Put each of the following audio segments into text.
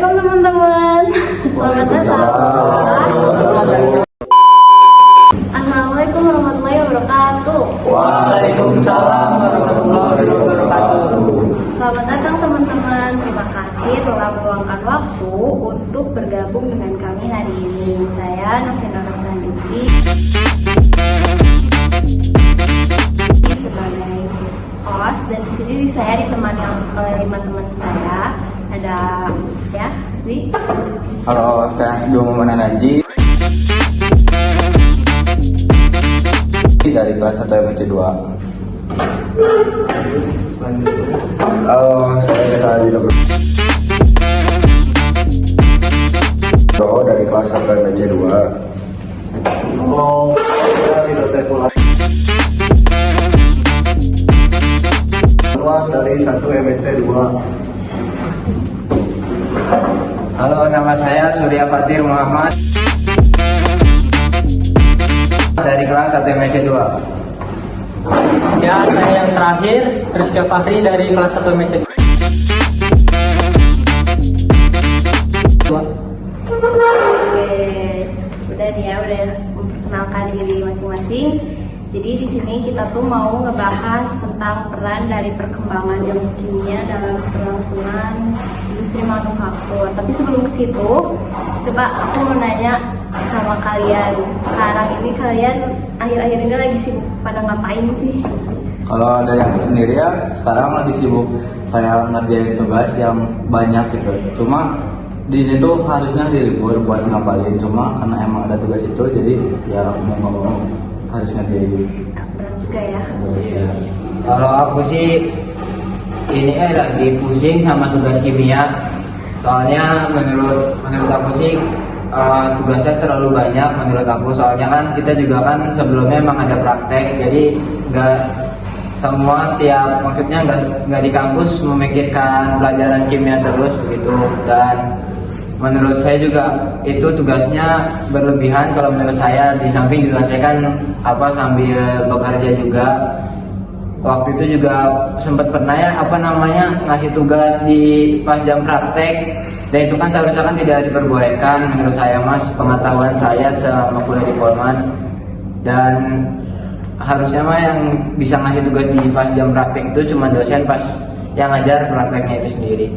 Assalamualaikum teman-teman. Selamat datang. Assalamualaikum warahmatullahi wabarakatuh. Waalaikumsalam warahmatullahi wabarakatuh. Selamat datang teman-teman. Terima kasih telah meluangkan waktu untuk bergabung dengan kami hari ini. Saya Novena Rosanti sebagai host, dan di sini saya ditemani oleh 5 teman saya. Ada ya, Asli. Halo, saya Asbi Muhammad Naji dari kelas 1 MPC 2. Halo, saya Kesal Jino Bro dari kelas 1 MPC 2. Halo, saya Ridho Saifullah dari 1 MPC 2. Halo, nama saya Surya Fatir Muhammad dari kelas 1 MPC 2. Ya, saya yang terakhir, Rizky Fahri dari kelas 1 MPC 2. Oke, udah nih ya, udah memperkenalkan diri masing-masing. Jadi di sini kita tuh mau ngebahas tentang peran dari perkembangan ilmu kimia dalam keberlangsungan industri manufaktur. Tapi sebelum ke situ, coba aku mau nanya sama kalian. Sekarang ini kalian akhir-akhir ini lagi sibuk pada ngapain sih? Kalau dari aku sendiri ya, sekarang lagi sibuk kayak ngerjain tugas yang banyak gitu. Cuma di ini tuh harusnya dilibur buat ngapalin, cuma karena emang ada tugas itu, jadi ya mau nggak mau harus ngerjain. Berat juga ya. Iya. Kalau aku sih ini lagi pusing sama tugas kimia. Soalnya menurut aku sih tugasnya terlalu banyak menurut aku. Soalnya kan kita juga kan sebelumnya emang ada praktek, jadi nggak semua maksudnya nggak di kampus memikirkan pelajaran kimia terus begitu. Dan menurut saya juga itu tugasnya berlebihan kalau menurut saya. Di samping juga saya kan sambil bekerja juga. Waktu itu juga sempat pernah ya ngasih tugas di pas jam praktek, dan itu kan seharusnya kan tidak diperbolehkan menurut saya, Mas, pengetahuan saya selama kuliah di Polman. Dan harusnya yang bisa ngasih tugas di pas jam praktek itu cuma dosen pas yang ngajar prakteknya itu sendiri.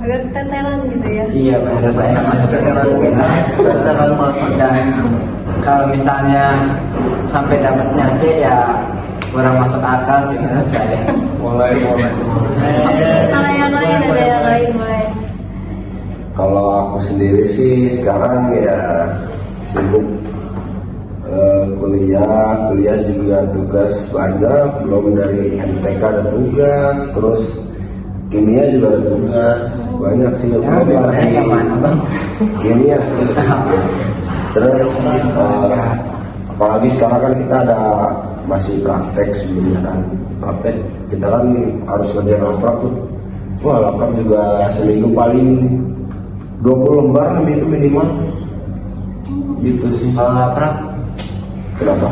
Agak keteteran gitu ya. Iya, menurut saya dan kalau misalnya sampai dapatnya C ya kurang masuk akal sih menurut saya. Mulai. Kalau yang lain ada yang lain mulai. Kalau aku sendiri sih sekarang ya sibuk kuliah juga tugas banyak, belum dari MTK ada tugas, terus kimia juga ada tugas banyak sih. Kimia sih. Terus apalagi sekarang kan kita ada masih praktek sebelumnya kan. Praktek kita kan harus ngerjain laprak tuh. Wah, laprak juga seminggu paling 20 lembar lah itu minimal. Gitu sih. Kalau laprak Kenapa?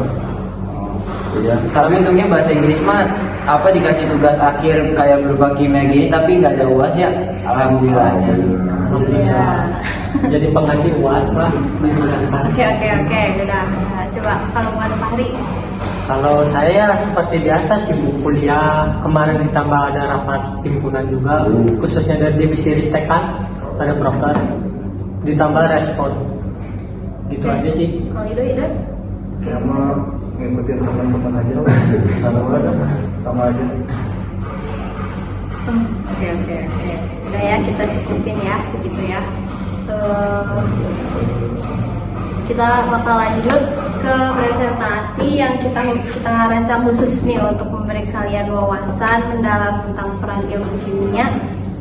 Iya. tapi untungnya bahasa Inggris mah dikasih tugas akhir kayak berupa kimia gini, tapi nggak ada UAS ya, alhamdulillahnya. Iya. Jadi pengganti UAS lah. Oke, udah. Nah, coba kalau buat Fahri. Kalau saya seperti biasa sibuk kuliah. Kemarin ditambah ada rapat himpunan juga, khususnya dari divisi Ristekan, ada proker, ditambah respon. Gitu aja sih. Kalau Ido. Ya mau ngikutin teman-teman aja lah. Sama aja. Oke. Udah ya, kita cukupin ya segitu ya. Kita bakal lanjut ke presentasi yang kita rancang khusus nih untuk memberi kalian wawasan mendalam tentang peran ilmu kimia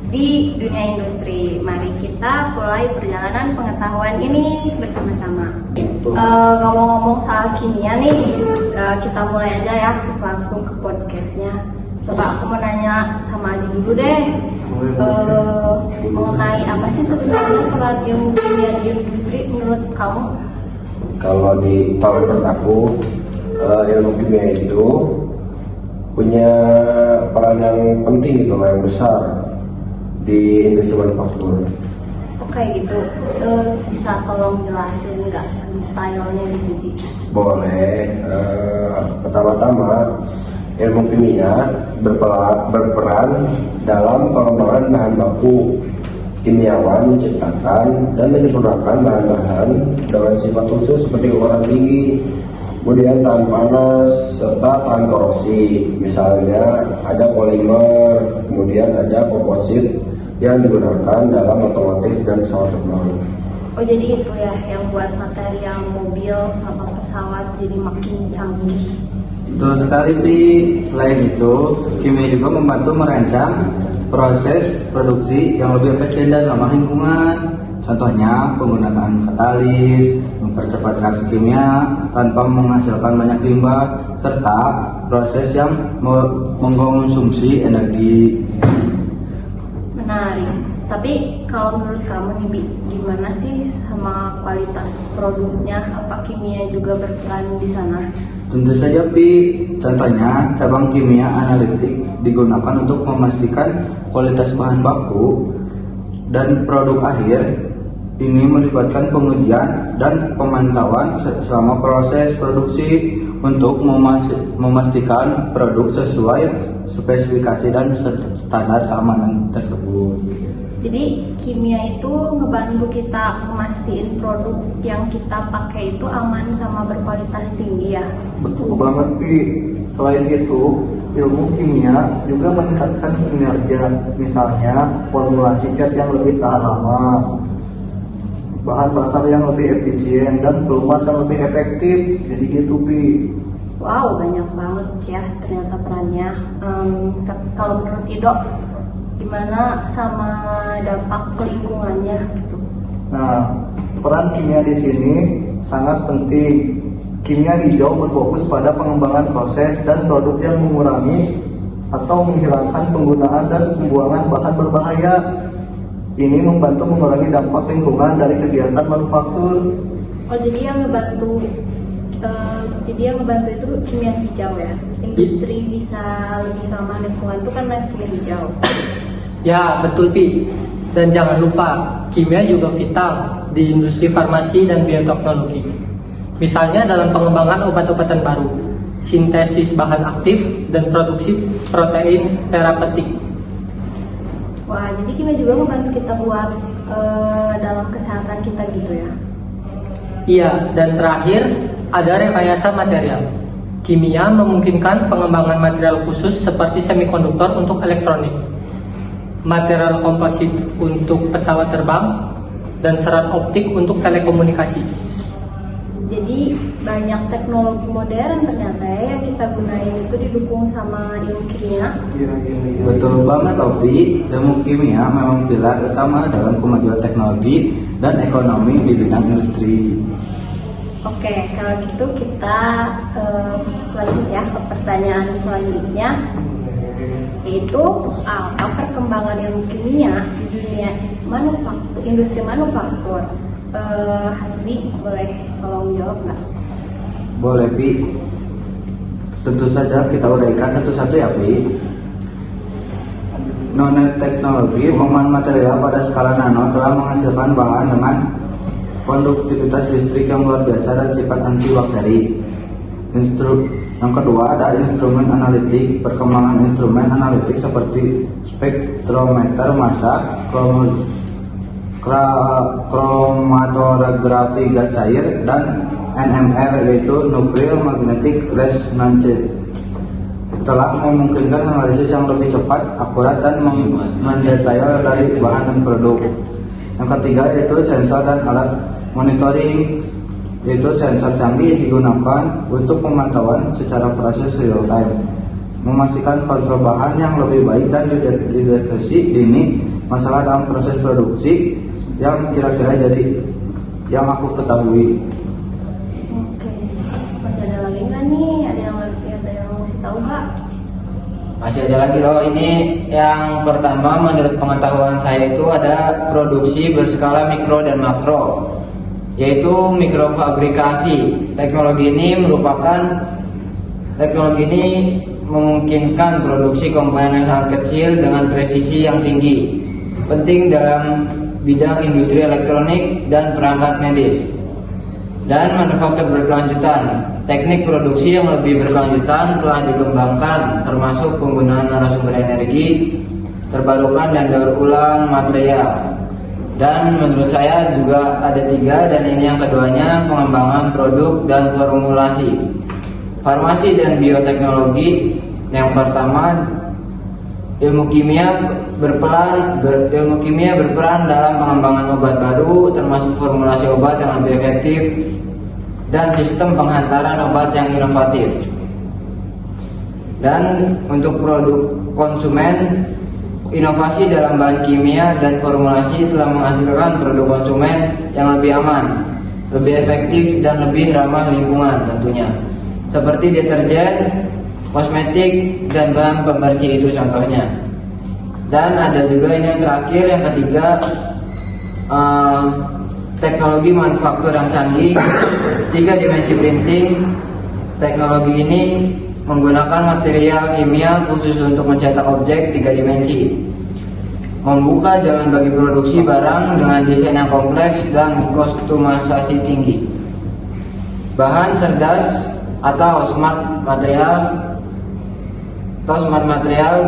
di dunia industri. Mari kita mulai perjalanan pengetahuan ini bersama-sama. Ngomong-ngomong soal kimia nih, kita mulai aja ya, langsung ke podcastnya. Coba aku mau nanya sama Aji dulu deh, mengenai apa sih sebenarnya peran ilmu kimia di industri menurut kamu? Kalau menurut aku ilmu kimia itu punya peran yang penting gitu, yang besar di industri manufaktur. kayak gitu. Bisa tolong jelasin nggak detailnya gitu Ji? Boleh. Pertama-tama, ilmu kimia berperan dalam pengembangan bahan baku. Kimiawan menciptakan dan menyempurnakan bahan-bahan dengan sifat khusus seperti kekuatan tinggi, kemudian tahan panas, serta tahan korosi. Misalnya ada polimer, kemudian ada komposit yang digunakan dalam otomotif dan pesawat terbang. Oh jadi itu ya yang buat material mobil sama pesawat jadi makin canggih. Betul sekali, Pi. Selain itu, kimia juga membantu merancang proses produksi yang lebih efisien dan ramah lingkungan. Contohnya, penggunaan katalis, mempercepat reaksi kimia tanpa menghasilkan banyak limbah, serta proses yang mengkonsumsi energi. Menarik. Tapi kalau menurut kamu nih Bi, gimana sih sama kualitas produknya? Apa kimia juga berperan di sana? Tentu saja, Pi. Contohnya, cabang kimia analitik digunakan untuk memastikan kualitas bahan baku dan produk akhir. Ini melibatkan pengujian dan pemantauan selama proses produksi untuk memastikan produk sesuai spesifikasi dan standar keamanan tersebut. Jadi kimia itu ngebantu kita memastiin produk yang kita pakai itu aman sama berkualitas tinggi ya. Betul banget, Pi. Selain itu, ilmu kimia juga meningkatkan kinerja. Misalnya, formulasi cat yang lebih tahan lama, bahan bakar yang lebih efisien, dan pelumas yang lebih efektif. Jadi gitu, Pi. Wow, banyak banget ya ternyata perannya. Kalau menurut Ido, gimana sama dampak ke lingkungannya gitu? Nah, peran kimia di sini sangat penting. Kimia hijau berfokus pada pengembangan proses dan produk yang mengurangi atau menghilangkan penggunaan dan pembuangan bahan berbahaya. Ini membantu mengurangi dampak lingkungan dari kegiatan manufaktur. Oh jadi yang ngebantu itu kimia hijau ya. Industri bisa lebih ramah lingkungan itu karena kimia hijau. Ya, betul Pi. Dan jangan lupa, kimia juga vital di industri farmasi dan bioteknologi. Misalnya dalam pengembangan obat-obatan baru, sintesis bahan aktif, dan produksi protein terapeutik. Wah, jadi kimia juga membantu kita buat dalam kesehatan kita gitu ya. Iya, dan terakhir ada rekayasa material. Kimia memungkinkan pengembangan material khusus seperti semikonduktor untuk elektronik, material komposit untuk pesawat terbang, dan serat optik untuk telekomunikasi. Jadi banyak teknologi modern ternyata ya yang kita gunain itu didukung sama ilmu kimia. Betul banget, Obi. Ilmu kimia memang pilar utama dalam kemajuan teknologi dan ekonomi di bidang industri. Oke, kalau gitu kita lanjut ya ke pertanyaan selanjutnya, yaitu apa perkembangan ilmu kimia di dunia manufaktur, industri manufaktur? Hasbi boleh tolong jawab nggak? Boleh, Pi. Tentu saja kita uraikan satu-satu ya, Pi. Nanoteknologi, pengembangan material pada skala nano telah menghasilkan bahan dengan konduktivitas listrik yang luar biasa dan sifat antibakteri. Yang kedua ada instrumen analitik. Perkembangan instrumen analitik seperti spektrometer massa, kromatografi gas cair, dan NMR yaitu nuclear magnetic resonance telah memungkinkan analisis yang lebih cepat, akurat, dan mendetail dari bahan dan produk. Yang ketiga yaitu sensor dan alat monitoring, yaitu sensor canggih digunakan untuk pemantauan secara proses real time, memastikan kontrol bahan yang lebih baik dan deteksi dini masalah dalam proses produksi yang kira-kira jadi yang aku ketahui. Oke, masih ada lagi nggak nih? Ada yang mesti tahu nggak? Masih ada lagi loh. Ini yang pertama, menurut pengetahuan saya itu ada produksi berskala mikro dan makro, yaitu mikrofabrikasi. Teknologi ini memungkinkan produksi komponen yang sangat kecil dengan presisi yang tinggi. Penting dalam bidang industri elektronik dan perangkat medis. Dan manufaktur berkelanjutan, teknik produksi yang lebih berkelanjutan telah dikembangkan, termasuk penggunaan narasumber energi terbarukan dan daur ulang material. Dan menurut saya juga ada 3, dan ini yang keduanya, pengembangan produk dan formulasi. Farmasi dan bioteknologi. Yang pertama, ilmu kimia berperan dalam pengembangan obat baru, termasuk formulasi obat yang lebih efektif dan sistem penghantaran obat yang inovatif. Dan untuk produk konsumen, inovasi dalam bahan kimia dan formulasi telah menghasilkan produk konsumen yang lebih aman, lebih efektif, dan lebih ramah lingkungan tentunya, seperti deterjen, kosmetik, dan bahan pembersih, itu contohnya. Dan ada juga ini yang terakhir, yang ketiga, teknologi manufaktur yang canggih, 3 dimensi printing. Teknologi ini menggunakan material kimia khusus untuk mencetak objek 3 dimensi, membuka jalan bagi produksi barang dengan desain yang kompleks dan kostumisasi tinggi. Bahan cerdas atau smart material,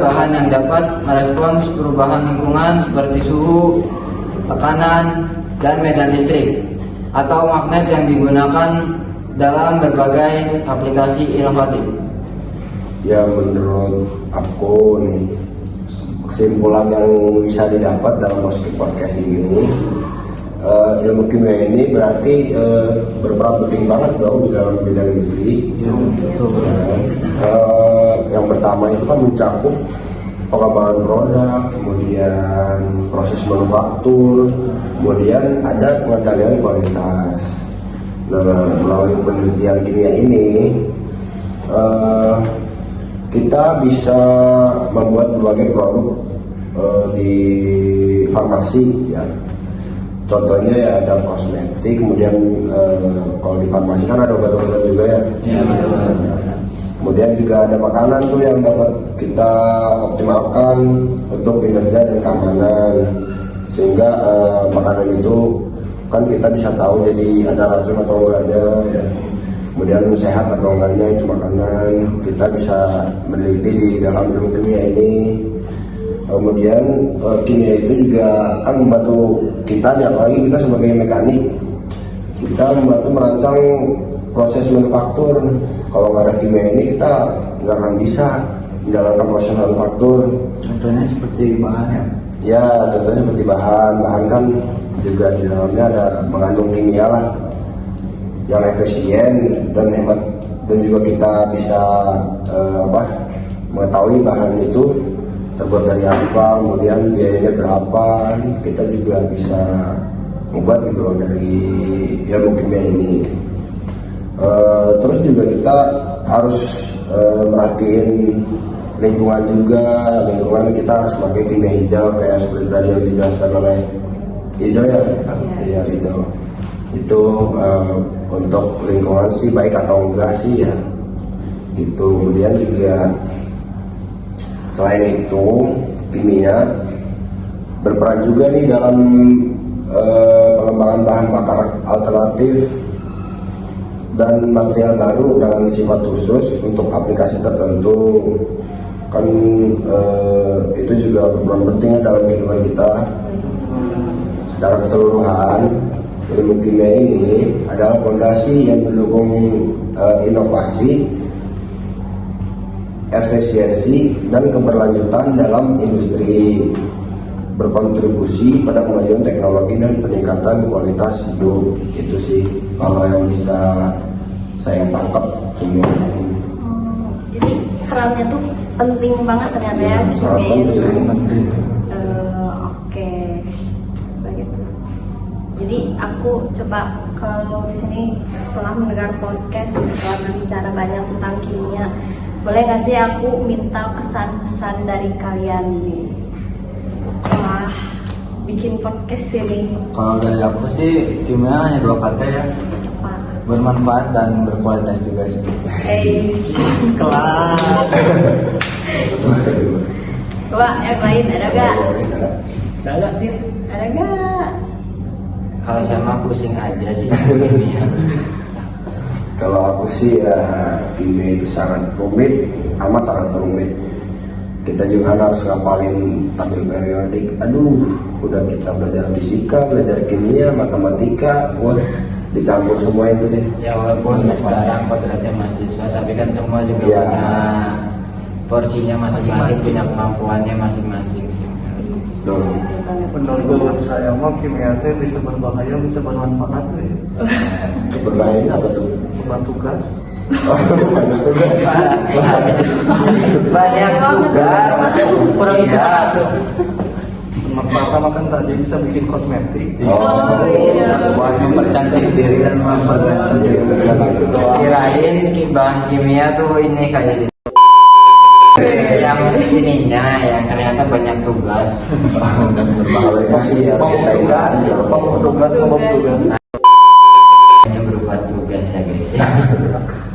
bahan yang dapat merespons perubahan lingkungan seperti suhu, tekanan, dan medan listrik, atau magnet yang digunakan dalam berbagai aplikasi inovatif. Ya, menurut aku nih, kesimpulan yang bisa didapat dalam podcast ini, ilmu kimia ini berarti berperan penting banget dong di dalam bidang industri. Ya, betul. Yang pertama itu kan mencakup pengembangan produk, kemudian proses manufaktur, kemudian ada pengendalian kualitas. Nah, melalui penelitian kimia ini, kita bisa membuat berbagai produk di farmasi, ya. Contohnya ya ada kosmetik, kemudian kalau di farmasi kan ada obat-obatan juga ya. Ya, betul. Kemudian juga ada makanan tuh yang dapat kita optimalkan untuk kinerja dan keamanan, sehingga makanan itu kan kita bisa tahu jadi ada racun atau enggaknya, ya. Kemudian sehat atau enggaknya itu makanan, kita bisa meneliti di dalam ilmu kimia ini. Kemudian kimia itu juga kan membantu kita, apalagi kita sebagai mekanik, kita membantu merancang proses manufaktur. Kalau nggak ada kimia ini kita nggak akan bisa menjalankan proses manufaktur. Contohnya seperti bahan ya. Ya, contohnya seperti bahan kan juga di dalamnya ada mengandung kimia lah yang efisien dan hemat, dan juga kita bisa mengetahui bahan itu terbuat dari apa, kemudian biayanya berapa, kita juga bisa membuat gitu loh dari ilmu kimia ini. Terus juga kita harus merhatiin lingkungan juga. Lingkungan kita harus pakai kimia hijau kayak seperti tadi yang dijelaskan oleh Ido ya. Iya, Ido. Itu untuk lingkungan sih baik atau enggak sih ya. Gitu. Kemudian juga selain itu kimia berperan juga nih dalam pengembangan bahan bakar alternatif dan material baru dengan sifat khusus untuk aplikasi tertentu. Kan itu juga berperan penting dalam kehidupan kita secara keseluruhan. Ilmu kimia ini adalah fondasi yang mendukung inovasi, efisiensi, dan keberlanjutan dalam industri, berkontribusi pada kemajuan teknologi dan peningkatan kualitas hidup. Itu sih kalau yang bisa saya tangkap semua. Jadi perannya tuh penting banget ternyata ya, Sangat kimia itu. penting. Oke, begitu. Jadi aku coba kalau di sini setelah mendengar podcast, setelah berbicara banyak tentang kimia, boleh nggak sih aku minta pesan-pesan dari kalian nih setelah bikin podcast ini? Kalau dari aku sih kimia hanya 2 kata ya, Apa? bermanfaat dan berkualitas juga sih. Kelas. Coba yang lain ada gak? Ada nggak, Tir? Ada gak? Kalau saya mah pusing aja sih kimia. Kalau aku sih ya kimia itu sangat rumit, amat sangat rumit. Kita juga kan harus ngapalin tabel periodik. Aduh, udah kita belajar fisika, belajar kimia, matematika, wah dicampur semua itu deh. Ya walaupun sekarang kodratnya mahasiswa, tapi kan semua juga Ya. punya porsinya masing-masing, punya kemampuannya masing-masing sih. Tuh. Menurut saya mah kimia teh bisa berbahaya, bisa bermanfaat deh. Berbahayanya apa tuh? Buat tugas. Oh, banyak tugas. Banyak tugas, Kurang istirahat tuh. Pertama kan tadi bisa bikin kosmetik. Buat mempercantik diri dan memperbaiki diri. Kirain bahan kimia tuh ini kayak gitu. Yang ininya yang ternyata banyak tugas. Berbahayanya sih ya kita Tugas, tugas, tugas. Hanya berupa tugas ya guys ya.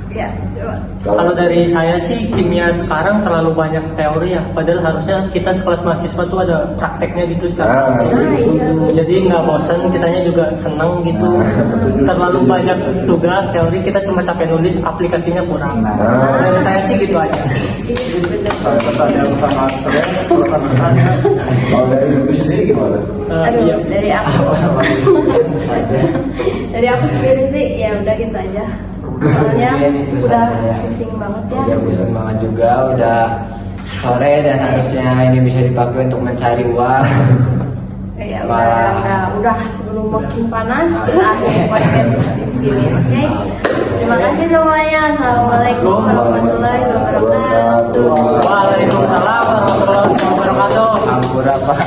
Ya, coba. Kalau dari saya sih kimia sekarang terlalu banyak teori ya. Padahal harusnya kita sekelas mahasiswa tuh ada prakteknya gitu secara Nah, iya. jadi nggak bosan, kitanya juga seneng gitu. Terlalu banyak tugas teori, kita cuma capek nulis, aplikasinya kurang. Dari saya sih gitu aja. Saya pesan yang sangat keren. Rekan-rekannya. kalau dari Lucky sendiri gimana? Aduh, Iya. dari aku sendiri sih ya udah gitu aja. Soalnya Iya, itu udah saja ya. pusing banget ya. Udah pusing banget juga, udah sore dan harusnya ini bisa dipakai untuk mencari uang. Ya Wah. udah sebelum makin panas kita akhiri podcast di sini, oke? Terima kasih semuanya. Assalamualaikum warahmatullahi wabarakatuh. Waalaikumsalam warahmatullahi wabarakatuh. Ampura Pak.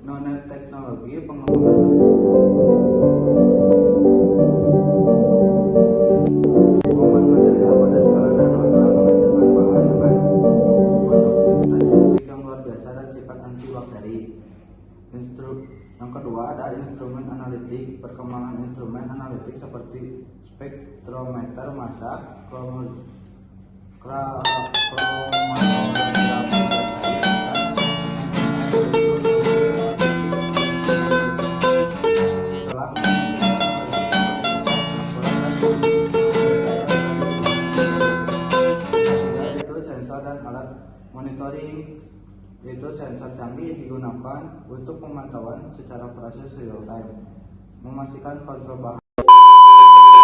Nanoteknologi pengembangan material pada skala nano telah menghasilkan bahan dengan konduktivitas listrik yang luar biasa dan sifat antibakteri. Yang kedua ada instrumen analitik. Perkembangan instrumen analitik seperti spektrometer massa, yaitu sensor dan alat monitoring, yaitu sensor canggih digunakan untuk pemantauan secara proses real time, memastikan kontrol bahan.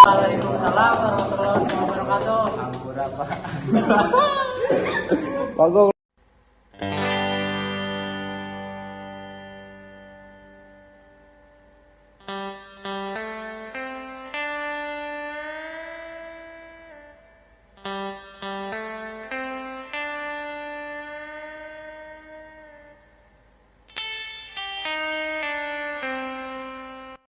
Waalaikumsalam warahmatullahi wabarakatuh. Ampura Pak. Bagus.